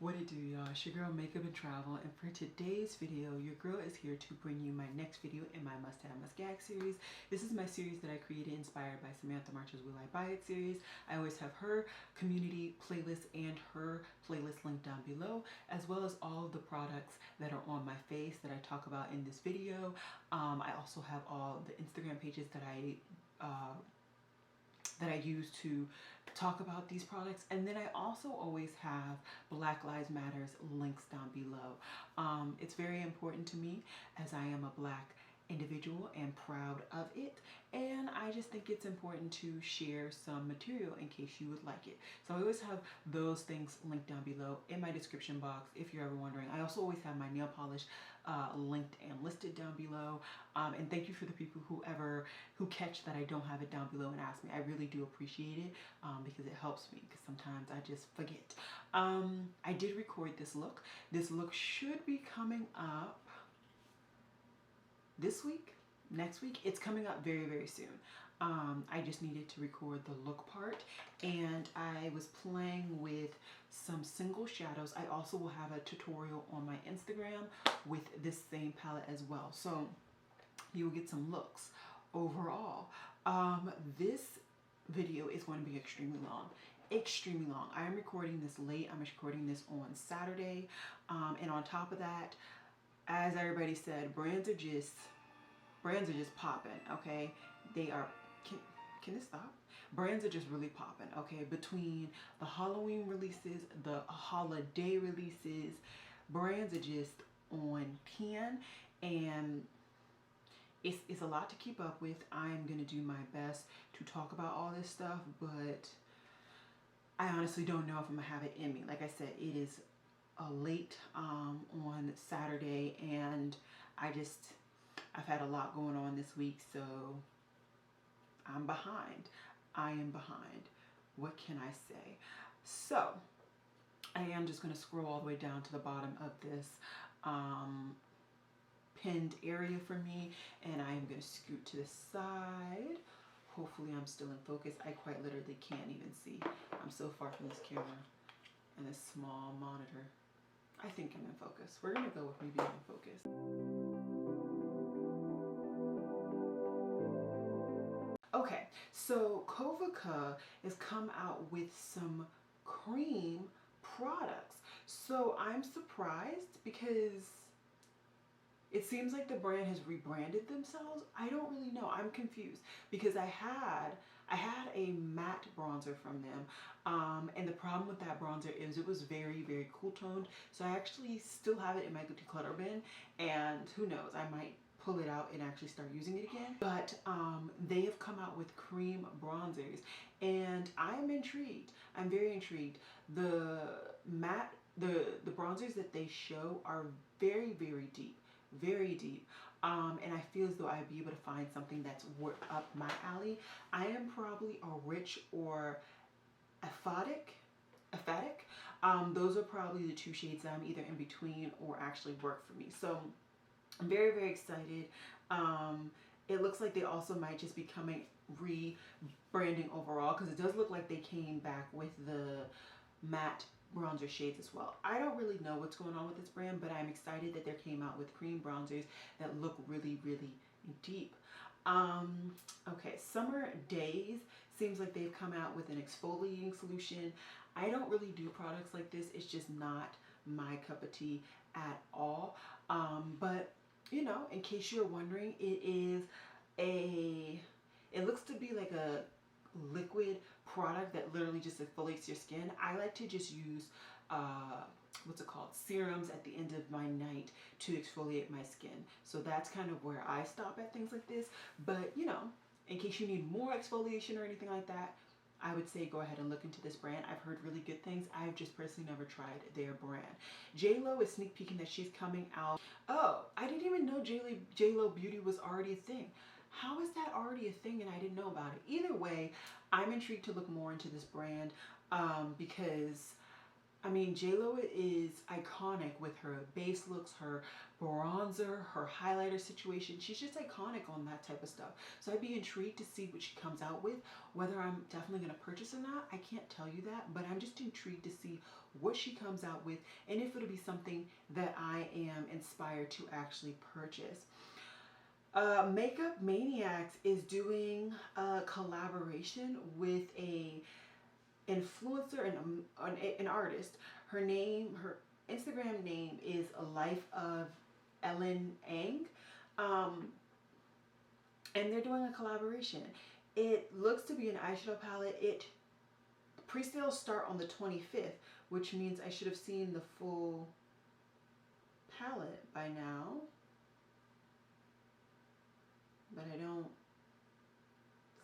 What it do, y'all? It's your girl MakeupnTravel, and for today's video, your girl is here to bring you my next video in my Must Have Must Gag series. This is my series that I created inspired by Samantha March's Will I Buy It series. I always have her community playlist and her playlist linked down below, as well as all of the products that are on my face that I talk about in this video. I also have all the Instagram pages that I use to talk about these products, and then I also always have Black Lives Matters links down below. It's very important to me as I am a Black individual and proud of it, and I just think it's important to share some material in case you would like it. So I always have those things linked down below in my description box if you're ever wondering. I also always have my nail polish linked and listed down below, and thank you for the people who catch that I don't have it down below and ask me. I really do appreciate it because it helps me, because sometimes I just forget. I did record this look. This look should be coming up this week, next week. It's coming up very, very soon. I just needed to record the look part, and I was playing with some single shadows. I also will have a tutorial on my Instagram with this same palette as well, so you will get some looks overall. This video is going to be extremely long. Extremely long. I am recording this late. I'm recording this on Saturday, and on top of that, as everybody said, brands are just popping. Okay, they are. Can it stop? Brands are just really popping. Okay, between the Halloween releases, the holiday releases, brands are just on 10, and it's a lot to keep up with. I'm gonna do my best to talk about all this stuff, but I honestly don't know if I'm gonna have it in me. Like I said, it is late on Saturday, and I've had a lot going on this week, so I'm behind. I am behind. What can I say? So I am just going to scroll all the way down to the bottom of this pinned area for me, and I am going to scoot to the side. Hopefully I'm still in focus. I quite literally can't even see. I'm so far from this camera and this small monitor. I think I'm in focus. We're going to go with me being in focus. Okay, so Kovica has come out with some cream products. So I'm surprised because it seems like the brand has rebranded themselves. I don't really know. I'm confused because I had a matte bronzer from them, and the problem with that bronzer is it was very, very cool toned. So I actually still have it in my declutter bin, and who knows, I might pull it out and actually start using it again. But they have come out with cream bronzers, and I'm intrigued. I'm very intrigued. The matte, the bronzers that they show are very, very deep. Very deep, and I feel as though I'd be able to find something that's up my alley. I am probably a rich or aphatic. Those are probably the two shades that I'm either in between or actually work for me. So I'm very, very excited. It looks like they also might just be coming rebranding overall, because it does look like they came back with the matte bronzer shades as well. I don't really know what's going on with this brand, but I'm excited that they came out with cream bronzers that look really, really deep. Okay, Summer Days seems like they've come out with an exfoliating solution. I don't really do products like this. It's just not my cup of tea at all. But you know, in case you're wondering, it looks to be like a liquid product that literally just exfoliates your skin. I like to just use what's it called, serums at the end of my night to exfoliate my skin. So that's kind of where I stop at things like this. But you know, in case you need more exfoliation or anything like that, I would say go ahead and look into this brand. I've heard really good things. I've just personally never tried their brand. J-Lo is sneak peeking that she's coming out. Oh, I didn't even know J-Lo Beauty was already a thing. How is that already a thing and I didn't know about it? Either way, I'm intrigued to look more into this brand because I mean, JLo is iconic with her base looks, her bronzer, her highlighter situation. She's just iconic on that type of stuff. So I'd be intrigued to see what she comes out with. Whether I'm definitely going to purchase or not, I can't tell you that. But I'm just intrigued to see what she comes out with and if it'll be something that I am inspired to actually purchase. Makeup Maniacs is doing a collaboration with a influencer and an artist. Her Instagram name is A Life of Ellen Ang, and they're doing a collaboration. It looks to be an eyeshadow palette. Pre-sales start on the 25th, which means I should have seen the full palette by now, but I don't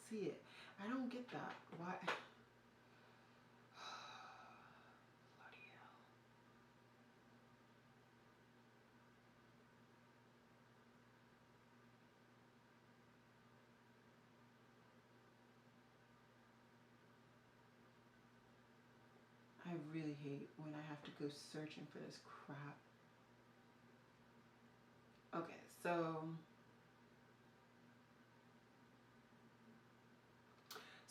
see it. I don't get that. Why? I really hate when I have to go searching for this crap. Okay, so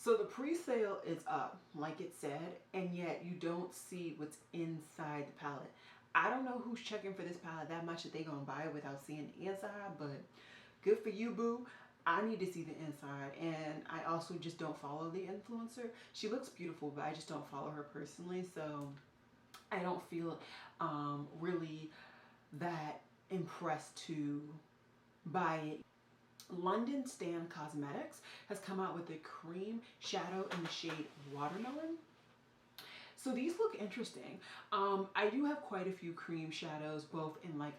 the pre-sale is up, like it said, and yet you don't see what's inside the palette. I don't know who's checking for this palette that much that they gonna buy it without seeing the inside, but good for you, boo. I need to see the inside, and I also just don't follow the influencer. She looks beautiful, but I just don't follow her personally, so I don't feel really that impressed to buy it. London Stan Cosmetics has come out with a cream shadow in the shade Watermelon. So these look interesting. I do have quite a few cream shadows, both in like,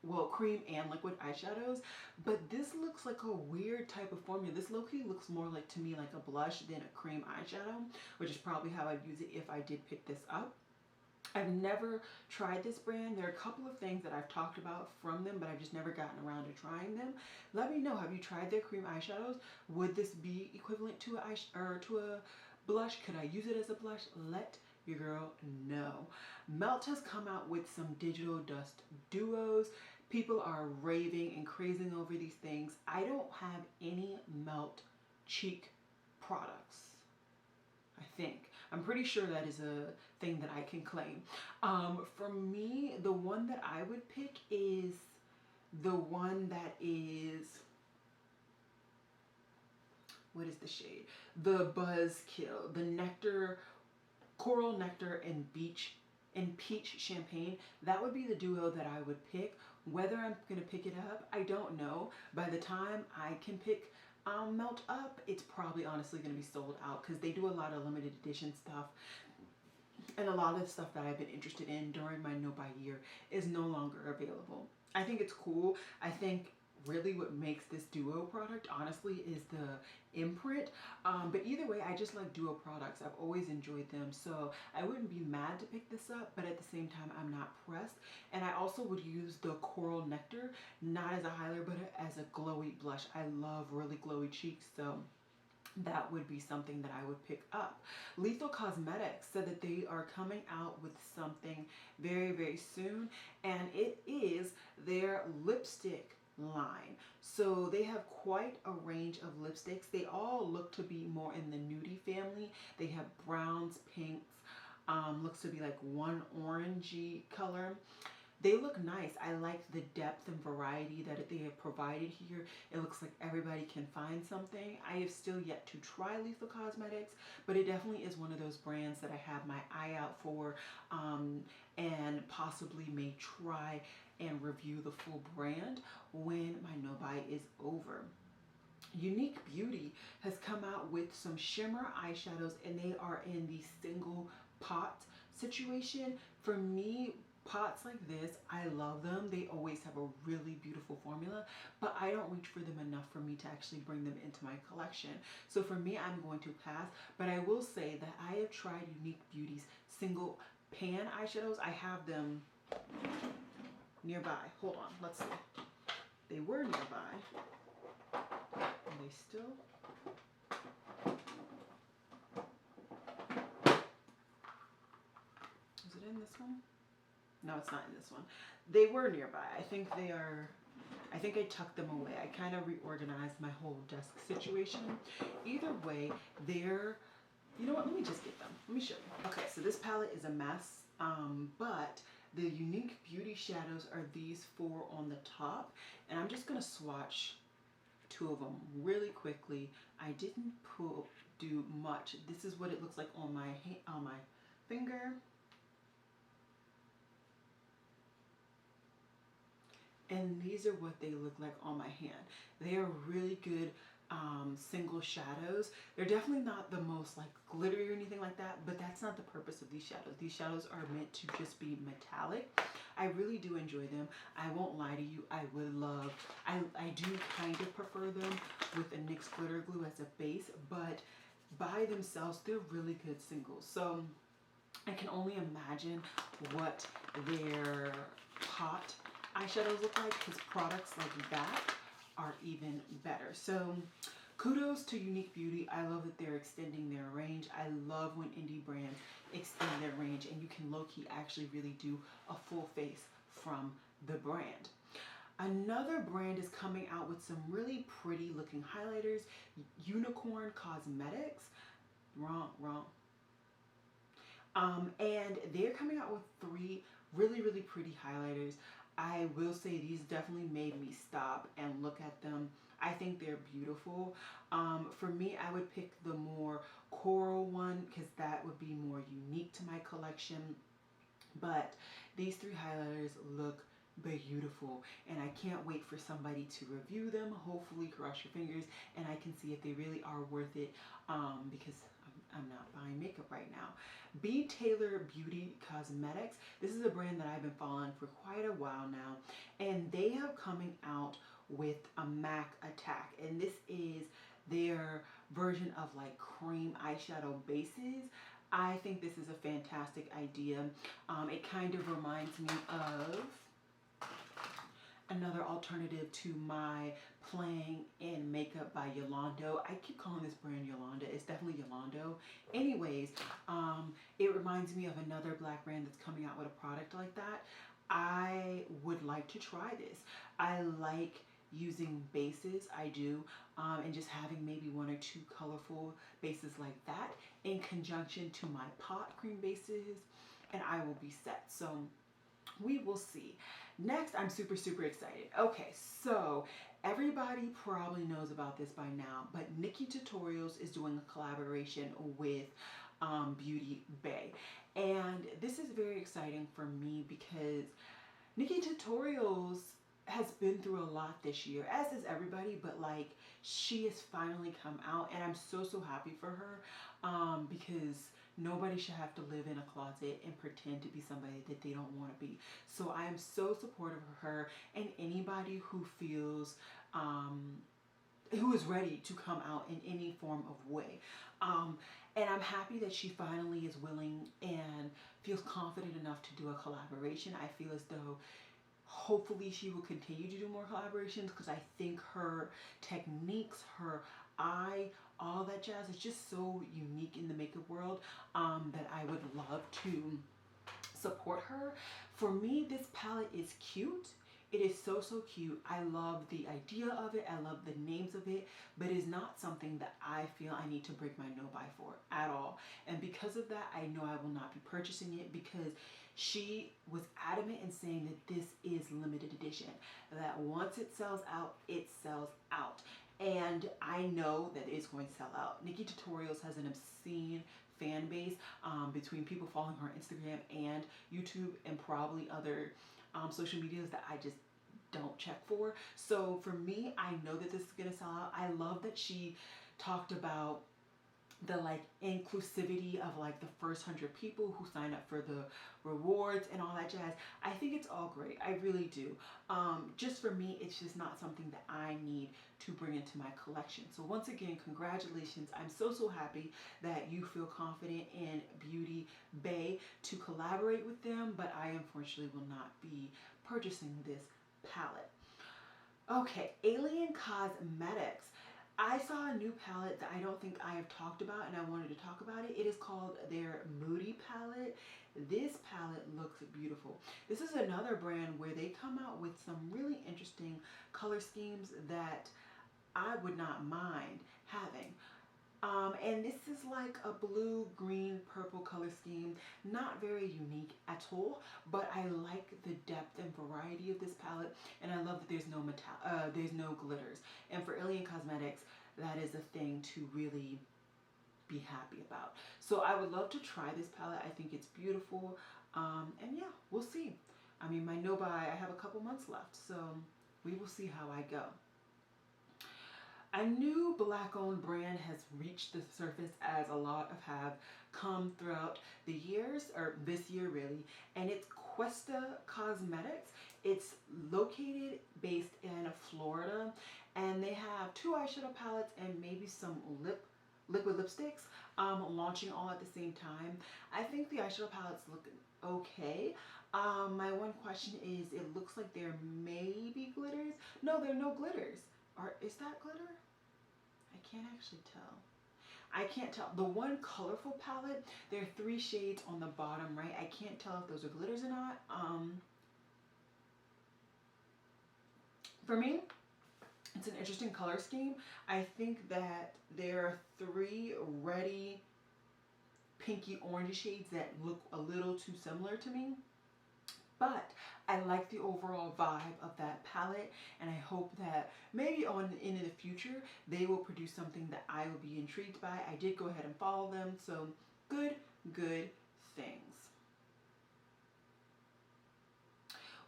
well, cream and liquid eyeshadows, but this looks like a weird type of formula. This low-key looks more like, to me, like a blush than a cream eyeshadow, which is probably how I'd use it if I did pick this up. I've never tried this brand. There are a couple of things that I've talked about from them, but I've just never gotten around to trying them. Let me know, have you tried their cream eyeshadows? Would this be equivalent to a blush? Could I use it as a blush? Let your girl know. Melt has come out with some digital dust duos. People are raving and crazing over these things. I don't have any Melt cheek products, I think. I'm pretty sure that is a thing that I can claim. For me, the one that I would pick is the one that is, what is the shade? The Buzzkill, the Nectar, Coral Nectar and Peach Champagne. That would be the duo that I would pick. Whether I'm gonna pick it up, I don't know. By the time I can pick Melt up, it's probably honestly going to be sold out because they do a lot of limited edition stuff, and a lot of the stuff that I've been interested in during my no buy year is no longer available. I think it's cool. I think really what makes this duo product honestly is the imprint, but either way, I just like duo products. I've always enjoyed them, so I wouldn't be mad to pick this up, but at the same time I'm not pressed. And I also would use the Coral Nectar not as a highlighter but as a glowy blush. I love really glowy cheeks, so that would be something that I would pick up. Lethal Cosmetics said that they are coming out with something very, very soon, and it is their lipstick line. So they have quite a range of lipsticks. They all look to be more in the nudie family. They have browns, pinks, looks to be like one orangey color. They look nice. I like the depth and variety that they have provided here. It looks like everybody can find something. I have still yet to try Lethal Cosmetics, but it definitely is one of those brands that I have my eye out for, and possibly may try and review the full brand when my no buy is over. Unique Beauty has come out with some shimmer eyeshadows, and they are in the single pot situation. For me, pots like this, I love them. They always have a really beautiful formula, but I don't reach for them enough for me to actually bring them into my collection. So for me, I'm going to pass, but I will say that I have tried Unique Beauty's single pan eyeshadows. I have them nearby. Hold on, let's see. They were nearby. Are they still? Is it it in this one? No, it's not in this one. They were nearby. I think they are, I think I tucked them away. I kind of reorganized my whole desk situation. Either way, they're, you know what, let me just get them. Let me show you. Okay, so this palette is a mess, but the Unique Beauty shadows are these four on the top. And I'm just gonna swatch two of them really quickly. I didn't do much. This is what it looks like on my finger. And these are what they look like on my hand. They are really good single shadows. They're definitely not the most like glittery or anything like that, but that's not the purpose of these shadows. These shadows are meant to just be metallic. I really do enjoy them. I won't lie to you. I would love, I do kind of prefer them with a NYX glitter glue as a base, but by themselves, they're really good singles. So I can only imagine what their pot eyeshadows look like, because products like that are even better. So kudos to Unique Beauty. I love that they're extending their range. I love when indie brands extend their range and you can low-key actually really do a full face from the brand. Another brand is coming out with some really pretty looking highlighters, Unicorn Cosmetics. Wrong. And they're coming out with three really pretty highlighters. I will say these definitely made me stop and look at them. I think they're beautiful. For me, I would pick the more coral one because that would be more unique to my collection. But these three highlighters look beautiful and I can't wait for somebody to review them. Hopefully, cross your fingers, and I can see if they really are worth it, because I'm not buying makeup right now. B. Taylor Beauty Cosmetics. This is a brand that I've been following for quite a while now, and they have coming out with a MAC Attack, and this is their version of like cream eyeshadow bases. I think this is a fantastic idea. It kind of reminds me of another alternative to my Playing in Makeup by Yolando. I keep calling this brand Yolanda. It's definitely Yolando. Anyways, it reminds me of another black brand that's coming out with a product like that. I would like to try this. I like using bases, I do, and just having maybe one or two colorful bases like that in conjunction to my pot cream bases, and I will be set. So we will see. Next, I'm super excited. Okay, so everybody probably knows about this by now, but Nikkie Tutorials is doing a collaboration with Beauty Bay. And this is very exciting for me because Nikkie Tutorials has been through a lot this year, as is everybody, but like she has finally come out and I'm so happy for her, because nobody should have to live in a closet and pretend to be somebody that they don't want to be. So I am so supportive of her and anybody who feels, who is ready to come out in any form of way. And I'm happy that she finally is willing and feels confident enough to do a collaboration. I feel as though hopefully she will continue to do more collaborations because I think her techniques, her eye, all that jazz is just so unique in the makeup world, that I would love to support her. For me, this palette is cute. It is so cute. I love the idea of it. I love the names of it, but it is not something that I feel I need to break my no buy for at all. And because of that, I know I will not be purchasing it because she was adamant in saying that this is limited edition, that once it sells out, it sells out. And I know that it's going to sell out. Nikkie Tutorials has an obscene fan base between people following her on Instagram and YouTube and probably other social medias that I just don't check for. So for me, I know that this is gonna sell out. I love that she talked about the like inclusivity of like the first 100 people who sign up for the rewards and all that jazz. I think it's all great. I really do. Just for me, it's just not something that I need to bring into my collection. So once again, congratulations. I'm so happy that you feel confident in Beauty Bay to collaborate with them, but I unfortunately will not be purchasing this palette. Okay, Alien Cosmetics. I saw a new palette that I don't think I have talked about, and I wanted to talk about it. It is called their Moody Palette. This palette looks beautiful. This is another brand where they come out with some really interesting color schemes that I would not mind having. And this is like a blue, green, purple color scheme. Not very unique at all, but I like the depth and variety of this palette, and I love that there's there's no glitters. And for Alien Cosmetics, that is a thing to really be happy about. So I would love to try this palette. I think it's beautiful, and yeah, we'll see. I mean, my no buy, I have a couple months left, so we will see how I go. A new black-owned brand has reached the surface, as a lot of have come throughout the years, or this year really, and it's Questa Cosmetics. It's located based in Florida, and they have 2 eyeshadow palettes and maybe some liquid lipsticks launching all at the same time. I think the eyeshadow palettes look okay. My one question is, it looks like there may be glitters. No, there are no glitters. Is that glitter? I can't actually tell. I can't tell. The one colorful palette, there are 3 shades on the bottom right. I can't tell if those are glitters or not. For me, it's an interesting color scheme. I think that there are 3 ready pinky orange shades that look a little too similar to me. But I like the overall vibe of that palette, and I hope that maybe in the future they will produce something that I will be intrigued by. I did go ahead and follow them, so good things.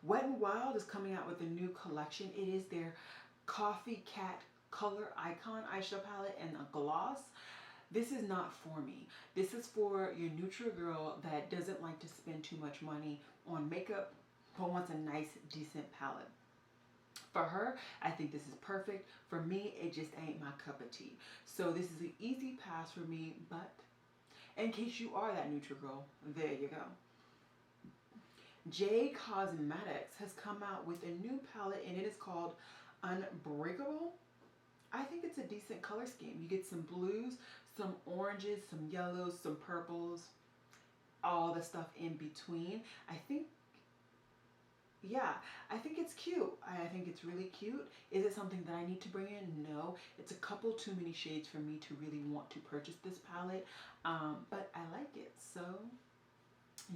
Wet n Wild is coming out with a new collection. It is their Coffee Cat Color Icon eyeshadow palette and a gloss. This is not for me. This is for your neutral girl that doesn't like to spend too much money on makeup but wants a nice, decent palette. For her, I think this is perfect. For me, it just ain't my cup of tea. So this is an easy pass for me, but in case you are that neutral girl, there you go. J Cosmetics has come out with a new palette, and it is called Unbreakable. I think it's a decent color scheme. You get some blues, some oranges, some yellows, some purples, all the stuff in between. I think it's cute. I think it's really cute. Is it something that I need to bring in? No. It's a couple too many shades for me to really want to purchase this palette, but I like it. So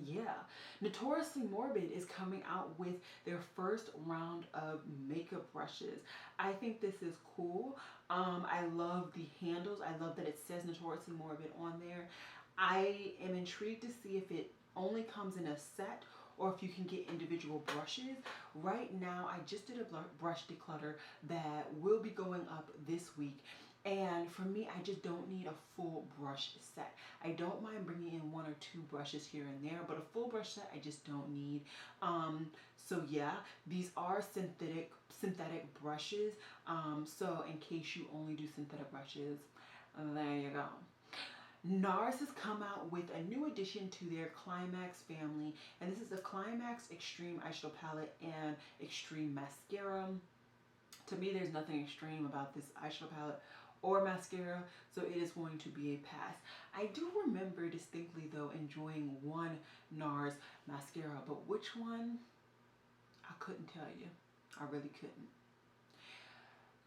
yeah. Notoriously Morbid is coming out with their first round of makeup brushes. I think this is cool. I love the handles. I love that it says Notoriously Morbid on there. I am intrigued to see if it only comes in a set or if you can get individual brushes. Right now, I just did a brush declutter that will be going up this week. And for me, I just don't need a full brush set. I don't mind bringing in 1 or 2 brushes here and there, but a full brush set I just don't need. So yeah, these are synthetic brushes. So in case you only do synthetic brushes, there you go. NARS has come out with a new addition to their Climax family, and this is the Climax Extreme Eyeshadow Palette and Extreme Mascara. To me, there's nothing extreme about this eyeshadow palette or mascara, so it is going to be a pass. I do remember distinctly though enjoying one NARS mascara, but which one? I couldn't tell you. I really couldn't.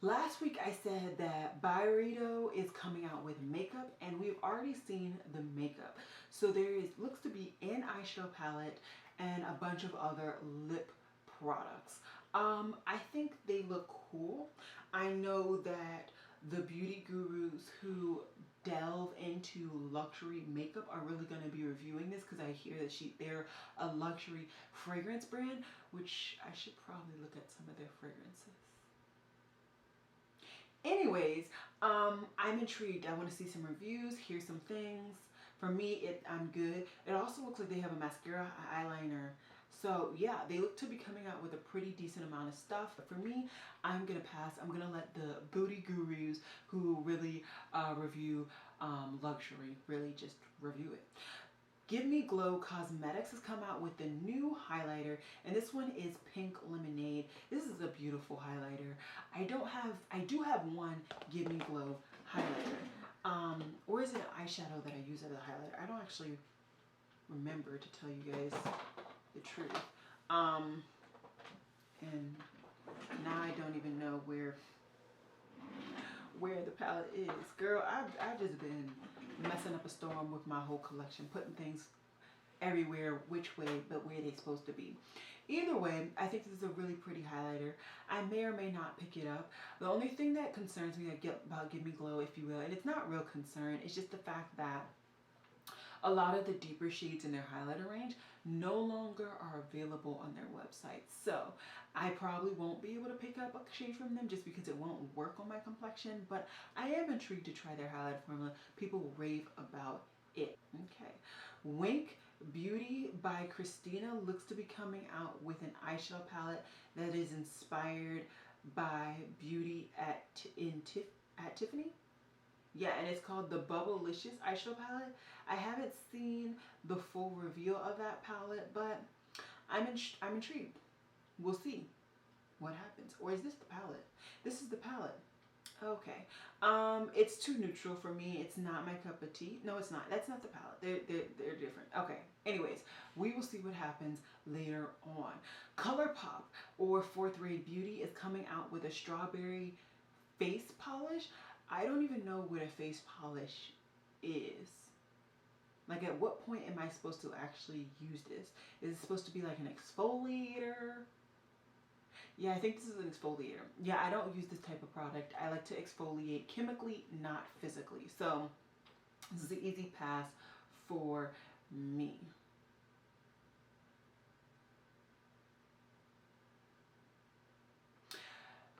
Last week I said that Baylee is coming out with makeup, and we've already seen the makeup. So there looks to be an eyeshadow palette and a bunch of other lip products. I think they look cool. I know that the beauty gurus who delve into luxury makeup are really going to be reviewing this, because I hear that they're a luxury fragrance brand, which I should probably look at some of their fragrances. Anyways, I'm intrigued. I want to see some reviews, hear some things. For me, I'm good. It also looks like they have a mascara, eyeliner. So yeah, they look to be coming out with a pretty decent amount of stuff. But for me, I'm going to pass. I'm going to let the booty gurus who really review luxury really just review it. Give Me Glow Cosmetics has come out with the new highlighter, and this one is Pink Lemonade. This is a beautiful highlighter. I do have one Give Me Glow highlighter. Or is it an eyeshadow that I use as a highlighter? I don't actually remember, to tell you guys the truth. And now I don't even know where the palette is. Girl, I've just been messing up a storm with my whole collection, putting things everywhere, which way but where they're supposed to be. Either way, I think this is a really pretty highlighter. I may or may not pick it up. The only thing that concerns me about Give Me Glow, if you will, and it's not real concern, it's just the fact that a lot of the deeper shades in their highlighter range no longer are available on their website. So I probably won't be able to pick up a shade from them just because it won't work on my complexion, but I am intrigued to try their highlight formula. People rave about it. Okay. Wink Beauty by Kristina looks to be coming out with an eyeshadow palette that is inspired by Beauty at Tiffany. Yeah, and it's called the Bubbolicous eyeshadow palette. I haven't seen the full reveal of that palette, but I'm intrigued. We'll see what happens. Or is this the palette? This is the palette. Okay. It's too neutral for me. It's not my cup of tea. No, it's not. That's not the palette. They're different. Okay. Anyways, we will see what happens later on. ColourPop or Fourth Grade Beauty is coming out with a strawberry face polish. I don't even know what a face polish is. Like, at what point am I supposed to actually use this? Is it supposed to be like an exfoliator? Yeah, I think this is an exfoliator. Yeah, I don't use this type of product. I like to exfoliate chemically, not physically. So this is an easy pass for me.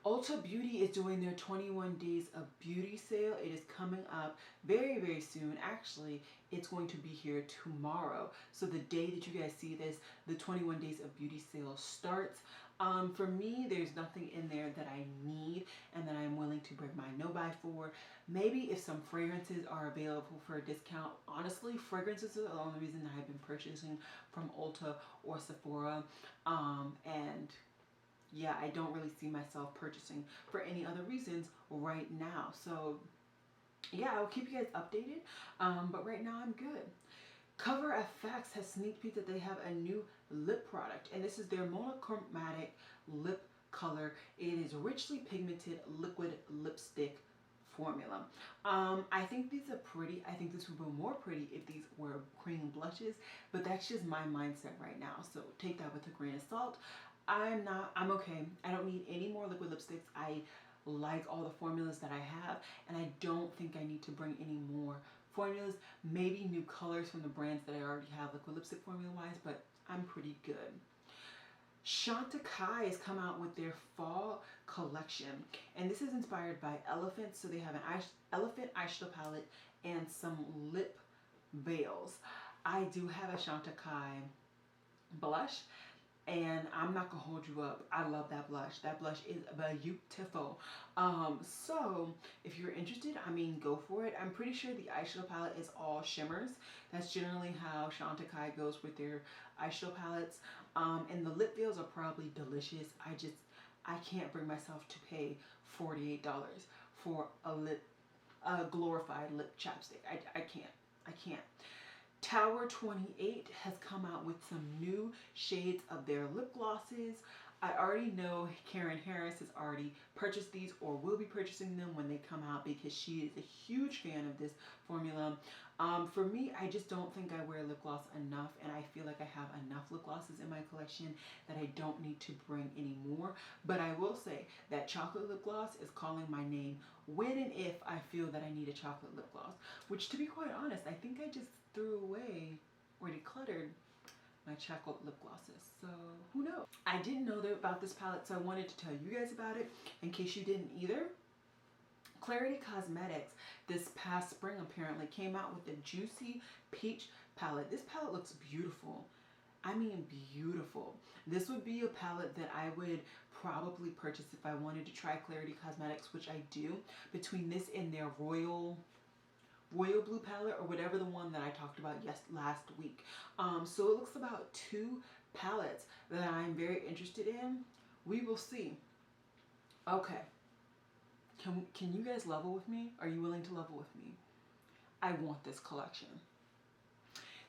Ulta Beauty is doing their 21 Days of Beauty sale. It is coming up very, very soon. Actually, it's going to be here tomorrow. So the day that you guys see this, the 21 Days of Beauty sale starts. For me, there's nothing in there that I need and that I'm willing to break my no-buy for. Maybe if some fragrances are available for a discount. Honestly, fragrances are the only reason I've been purchasing from Ulta or Sephora. And yeah, I don't really see myself purchasing for any other reasons right now. So yeah, I'll keep you guys updated. But right now I'm good. Cover FX has sneak peek that they have a new lip product, and this is their monochromatic lip color. It is richly pigmented liquid lipstick formula. I think these are pretty. I think this would be more pretty if these were cream blushes, but that's just my mindset right now. So take that with a grain of salt. I'm okay. I don't need any more liquid lipsticks. I like all the formulas that I have, and I don't think I need to bring any more formulas. Maybe new colors from the brands that I already have liquid lipstick formula wise, but I'm pretty good. Chantecaille has come out with their fall collection, and this is inspired by elephants. So they have an elephant eyeshadow palette and some lip veils. I do have a Chantecaille blush, and I'm not gonna hold you up. I love that blush. That blush is beautiful. So if you're interested, I mean, go for it. I'm pretty sure the eyeshadow palette is all shimmers. That's generally how Chantecaille goes with their eyeshadow palettes. And the lip veils are probably delicious. I can't bring myself to pay $48 for a glorified lip chapstick. I can't. Tower 28 has come out with some new shades of their lip glosses. I already know Karen Harris has already purchased these or will be purchasing them when they come out because she is a huge fan of this formula. For me, I just don't think I wear lip gloss enough, and I feel like I have enough lip glosses in my collection that I don't need to bring any more. But I will say that chocolate lip gloss is calling my name when and if I feel that I need a chocolate lip gloss, which, to be quite honest, I think I just threw away or decluttered my chocolate lip glosses, so who knows. I didn't know about this palette, so I wanted to tell you guys about it in case you didn't either. Questa Cosmetics this past spring apparently came out with the Juicy Peach palette. This palette looks beautiful. I mean, beautiful. This would be a palette that I would probably purchase if I wanted to try Questa Cosmetics, which I do. Between this and their Royal royal blue palette or whatever the one that I talked about last week. So it looks about 2 palettes that I'm very interested in. We will see. Okay. Can you guys level with me? Are you willing to level with me? I want this collection.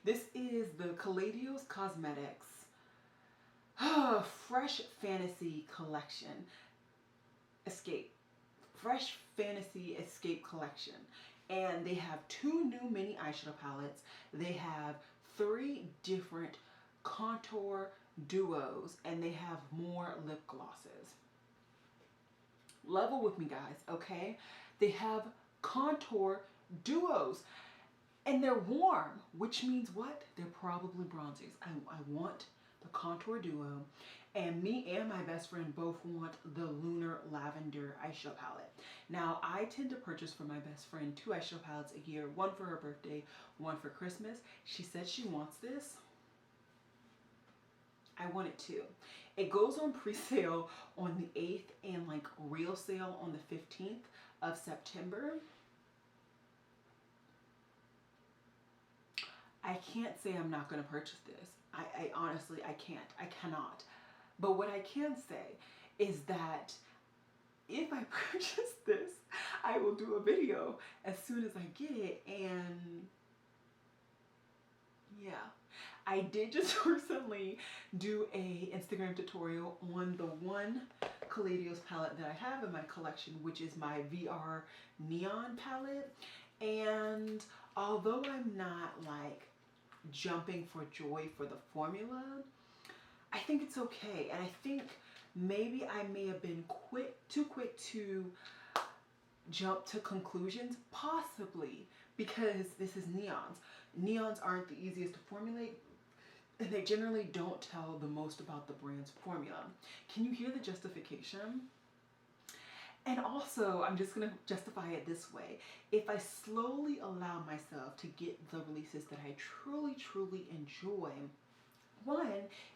This is the Kaledios Cosmetics Fresh Fantasy Collection. Escape. Fresh Fantasy Escape Collection. And they have 2 new mini eyeshadow palettes. They have 3 different contour duos, and they have more lip glosses. Level with me, guys, okay? They have contour duos, and they're warm, which means what? They're probably bronzies. I want the contour duo, and me and my best friend both want the Lunar Lavender eyeshadow palette. Now, I tend to purchase for my best friend 2 eyeshadow palettes a year, one for her birthday, one for Christmas. She said she wants this. I want it too. It goes on pre-sale on the 8th and like real sale on the 15th of September. I can't say I'm not going to purchase this. I honestly, I can't. I cannot. But what I can say is that if I purchase this, I will do a video as soon as I get it. And yeah, I did just recently do a Instagram tutorial on the one Kaledios palette that I have in my collection, which is my VR Neon palette. And although I'm not like jumping for joy for the formula, I think it's okay. And I think maybe I may have been too quick to jump to conclusions, possibly because this is neons. Neons aren't the easiest to formulate, and they generally don't tell the most about the brand's formula. Can you hear the justification? And also, I'm just going to justify it this way. If I slowly allow myself to get the releases that I truly, truly enjoy, 1,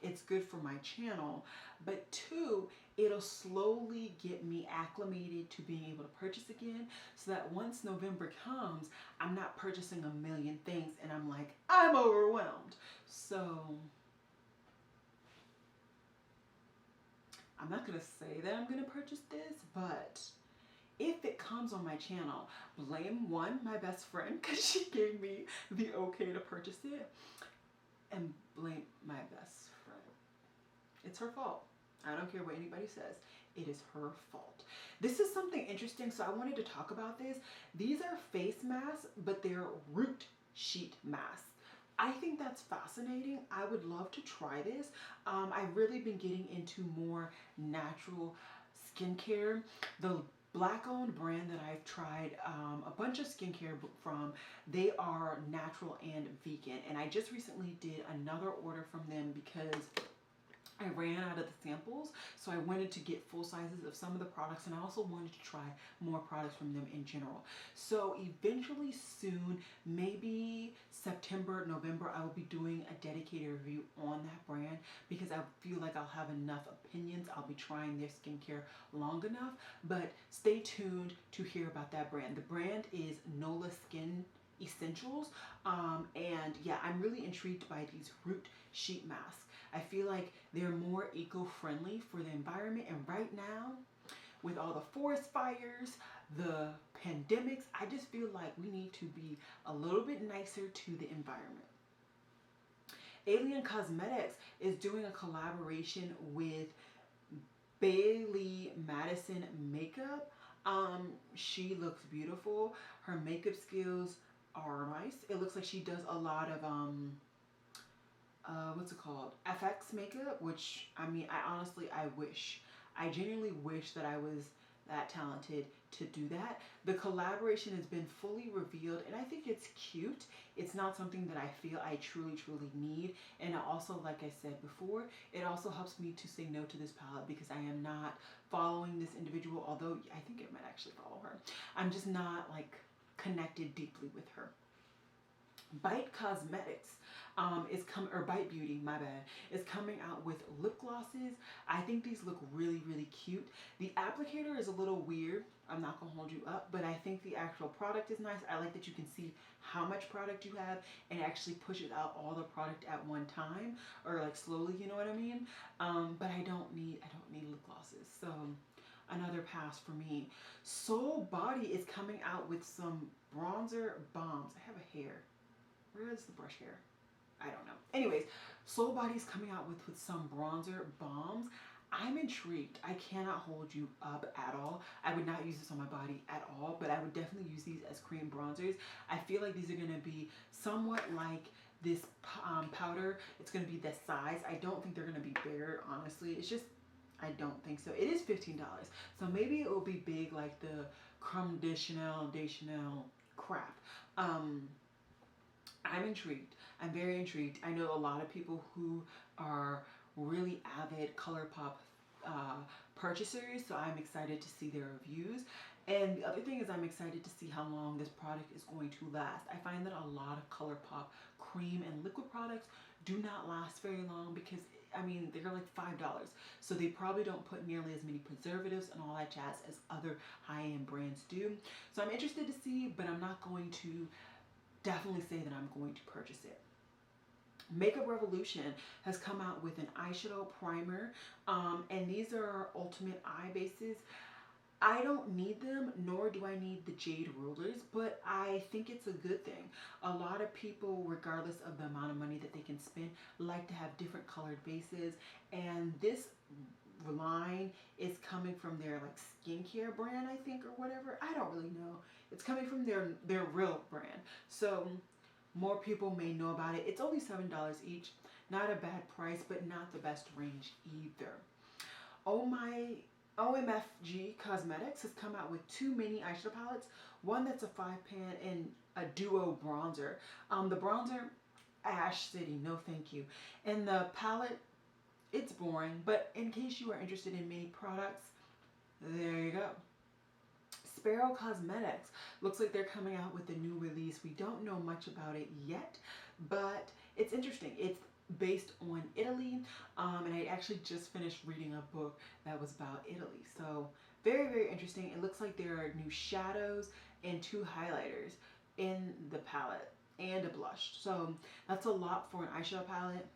it's good for my channel, but 2, it'll slowly get me acclimated to being able to purchase again, so that once November comes, I'm not purchasing a million things and I'm like, I'm overwhelmed. So I'm not going to say that I'm going to purchase this, but if it comes on my channel, blame 1, my best friend, because she gave me the okay to purchase it, and blame my best friend. It's her fault. I don't care what anybody says. It is her fault. This is something interesting, so I wanted to talk about this. These are face masks, but they're root sheet masks. I think that's fascinating. I would love to try this. I've really been getting into more natural skincare. The Black-owned brand that I've tried a bunch of skincare from, they are natural and vegan. And I just recently did another order from them because I ran out of the samples, so I wanted to get full sizes of some of the products, and I also wanted to try more products from them in general. So eventually soon, maybe September, November, I will be doing a dedicated review on that brand because I feel like I'll have enough opinions. I'll be trying their skincare long enough, but stay tuned to hear about that brand. The brand is Nola Skin Essentials, and yeah, I'm really intrigued by these root sheet masks. I feel like they're more eco-friendly for the environment, and right now, with all the forest fires, the pandemics, I just feel like we need to be a little bit nicer to the environment. Alien Cosmetics is doing a collaboration with Baylee Madison makeup. She looks beautiful. Her makeup skills are nice. It looks like she does a lot of what's it called? FX makeup, which, I mean, I genuinely wish that I was that talented to do that. The collaboration has been fully revealed, and I think it's cute. It's not something that I feel I truly, truly need. And also, like I said before, it also helps me to say no to this palette because I am not following this individual, although I think I might actually follow her. I'm just not like connected deeply with her. Bite Cosmetics or Bite Beauty, my bad, is coming out with lip glosses. I think these look really, really cute. The applicator is a little weird. I'm not gonna hold you up, but I think the actual product is nice. I like that you can see how much product you have and actually pushes out all the product at one time, or like slowly, you know what I mean? But I don't need lip glosses. So another pass for me. Soul Body is coming out with some bronzer bombs. I have a hair. Where is the brush hair? I don't know. Anyways, Soul Body's coming out with some bronzer bombs. I'm intrigued. I cannot hold you up at all. I would not use this on my body at all, but I would definitely use these as cream bronzers. I feel like these are going to be somewhat like this powder. It's going to be this size. I don't think they're going to be bigger, honestly. It's just, I don't think so. It is $15, so maybe it will be big like the Creme de Chanel crap. I'm intrigued. I'm very intrigued. I know a lot of people who are really avid ColourPop purchasers, so I'm excited to see their reviews. And the other thing is I'm excited to see how long this product is going to last. I find that a lot of ColourPop cream and liquid products do not last very long because, I mean, they're like $5. So they probably don't put nearly as many preservatives and all that jazz as other high-end brands do. So I'm interested to see, but I'm not going to definitely say that I'm going to purchase it. Makeup Revolution has come out with an eyeshadow primer, and these are ultimate eye bases. I don't need them, nor do I need the jade rulers, but I think it's a good thing. A lot of people, regardless of the amount of money that they can spend, like to have different colored bases, and this line is coming from their like skincare brand, I think, or whatever. I don't really know. It's coming from their real brand, so more people may know about it. It's only $7 each. Not a bad price, but not the best range either. OMFG Cosmetics has come out with 2 mini eyeshadow palettes. One that's a 5-pan and a duo bronzer. The bronzer, Ash City, no thank you. And the palette, it's boring, but in case you are interested in mini products, there you go. Sparrow Cosmetics looks like they're coming out with a new release. We don't know much about it yet, but it's interesting. It's based on Italy, and I actually just finished reading a book that was about Italy. So very, very interesting. It looks like there are new shadows and 2 highlighters in the palette and a blush. So that's a lot for an eyeshadow palette,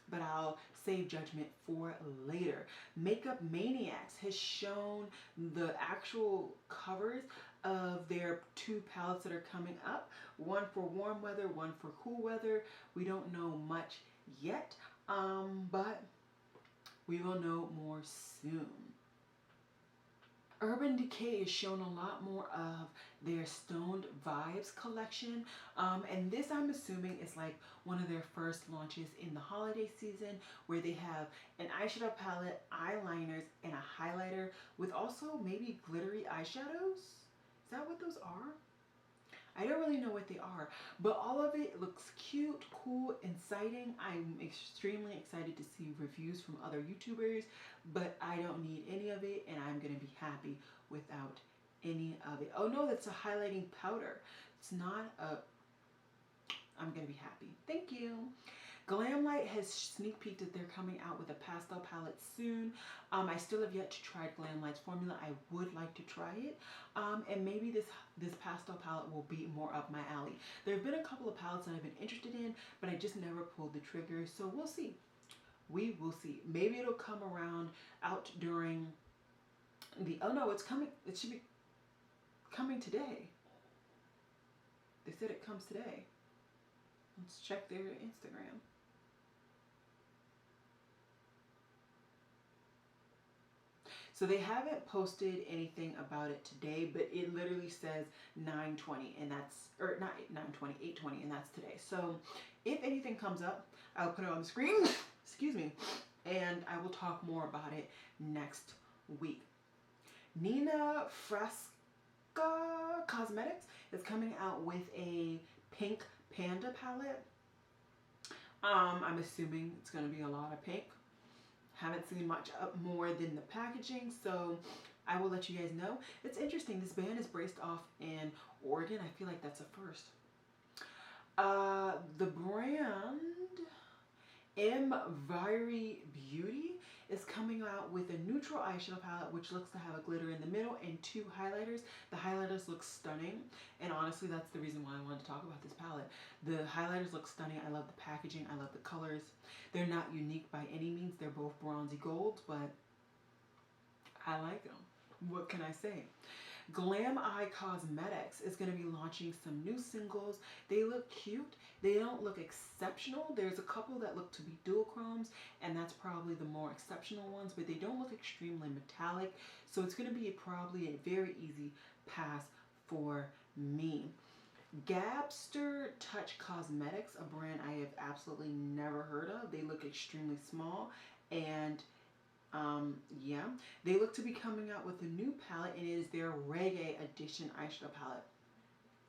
but I'll save judgment for later. Makeup Maniacs has shown the actual covers of their 2 palettes that are coming up. One for warm weather, one for cool weather. We don't know much yet, but we will know more soon. Urban Decay has shown a lot more of their Stoned Vibes collection, and this I'm assuming is like one of their first launches in the holiday season, where they have an eyeshadow palette, eyeliners, and a highlighter with also maybe glittery eyeshadows. Is that what those are? I don't really know what they are, but all of it looks cute, cool, exciting. I'm extremely excited to see reviews from other YouTubers, but I don't need any of it, and I'm going to be happy without any of it. Oh no, that's a highlighting powder. It's not a... I'm going to be happy. Thank you. Glamlight has sneak peeked that they're coming out with a pastel palette soon. I still have yet to try Glamlight's formula. I would like to try it. And maybe this pastel palette will be more up my alley. There have been a couple of palettes that I've been interested in, but I just never pulled the trigger. So we'll see. We will see. Maybe it'll come around out during the... Oh no, it's coming. It should be coming today. They said it comes today. Let's check their Instagram. So they haven't posted anything about it today, but it literally says 9:20, and that's, or not 9:20, 8:20, and that's today. So if anything comes up, I'll put it on the screen, excuse me, and I will talk more about it next week. Nina Fresca Cosmetics is coming out with a pink Panda palette. I'm assuming it's going to be a lot of pink. Haven't seen much more than the packaging, so I will let you guys know. It's interesting. This band is based off in Oregon. I feel like that's a first. The brand MViry Beauty is coming out with a neutral eyeshadow palette, which looks to have a glitter in the middle and 2 highlighters. The highlighters look stunning, and honestly, that's the reason why I wanted to talk about this palette. The highlighters look stunning. I love the packaging. I love the colors. They're not unique by any means. They're both bronzy golds, but I like them. What can I say? Glam Eye Cosmetics is going to be launching some new singles. They look cute. They don't look exceptional. There's a couple that look to be duochromes, and that's probably the more exceptional ones, but they don't look extremely metallic. So it's going to be probably a very easy pass for me. Gapster Touch Cosmetics, a brand I have absolutely never heard of. They look extremely small, and yeah, they look to be coming out with a new palette, and it is their Reggae Edition eyeshadow palette.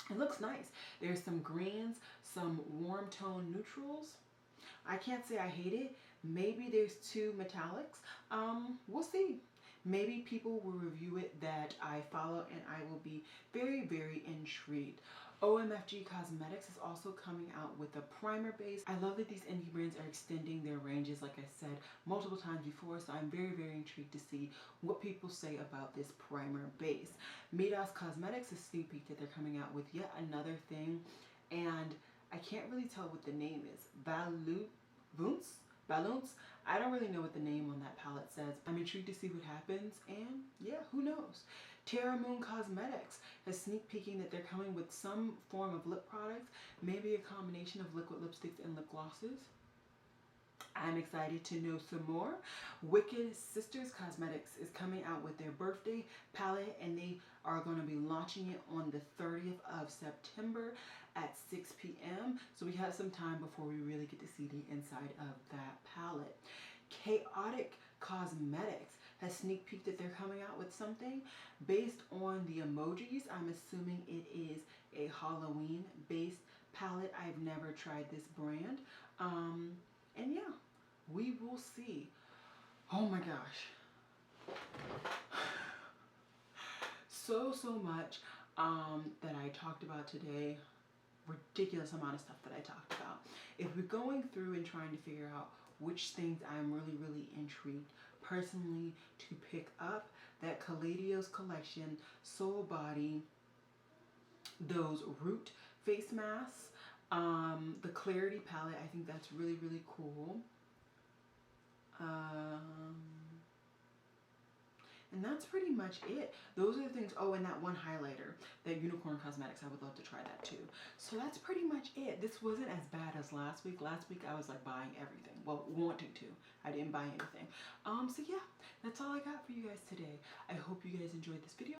It looks nice. There's some greens, some warm tone neutrals. I can't say I hate it. Maybe there's 2 metallics. We'll see. Maybe people will review it that I follow, and I will be very, very intrigued. OMFG Cosmetics is also coming out with a primer base. I love that these indie brands are extending their ranges, like I said multiple times before, so I'm very, very intrigued to see what people say about this primer base. Madison Cosmetics is sneak peek that they're coming out with yet another thing, and I can't really tell what the name is. Balloons? I don't really know what the name on that palette says. I'm intrigued to see what happens, and yeah, who knows? Terra Moon Cosmetics is sneak peeking that they're coming with some form of lip products, maybe a combination of liquid lipsticks and lip glosses. I'm excited to know some more. Wicked Sisters Cosmetics is coming out with their birthday palette, and they are going to be launching it on the 30th of September at 6 p.m. So we have some time before we really get to see the inside of that palette. Chaotic Cosmetics has sneak peeked that they're coming out with something based on the emojis. I'm assuming it is a Halloween based palette. I've never tried this brand. And yeah, we will see. Oh my gosh. So much that I talked about today. Ridiculous amount of stuff that I talked about. If we're going through and trying to figure out which things I'm really, really intrigued personally to pick up, that Kaledios collection, Soul Body, those Root face masks, the Clarity palette, I think that's really, really cool. And that's pretty much it. Those are the things. Oh, and that one highlighter, that Unicorn Cosmetics, I would love to try that too. So that's pretty much it. This wasn't as bad as last week. Last week I was like buying everything. Well, wanting to. I didn't buy anything. So yeah, that's all I got for you guys today. I hope you guys enjoyed this video.